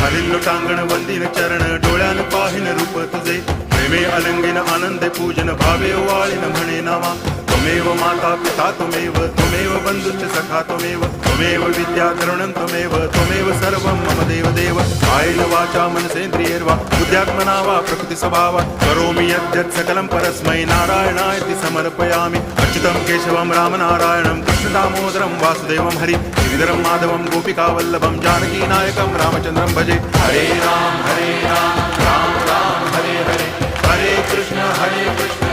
घालील लोटांगण वंदीन चरण डोळ्यान पाहिन रूप तुझे प्रेमे अलंगिन आनंदे पूजन भावे वाळीन म्हणे नामा त्वमेव माता पिता त्वमेव बंधुश्च सखा त्वमेव विद्या तरुणं त्वमेव सर्वं मम देव कायेन वाचा मनसेन्द्रियैर्वा बुद्ध्यात्मना वा प्रकृति स्वभावात् करोमि यद्यत् सकलं परस्मै नारायणायति समर्पयामि अच्युतं केशवं रामनारायणं कृष्णदामोदरं वासुदेवं हरि गिरिधरं माधवं गोपिकावल्लभं जानकीनायकं रामचन्द्रं भजे हरे राम राम राम हरे हरे हरे कृष्ण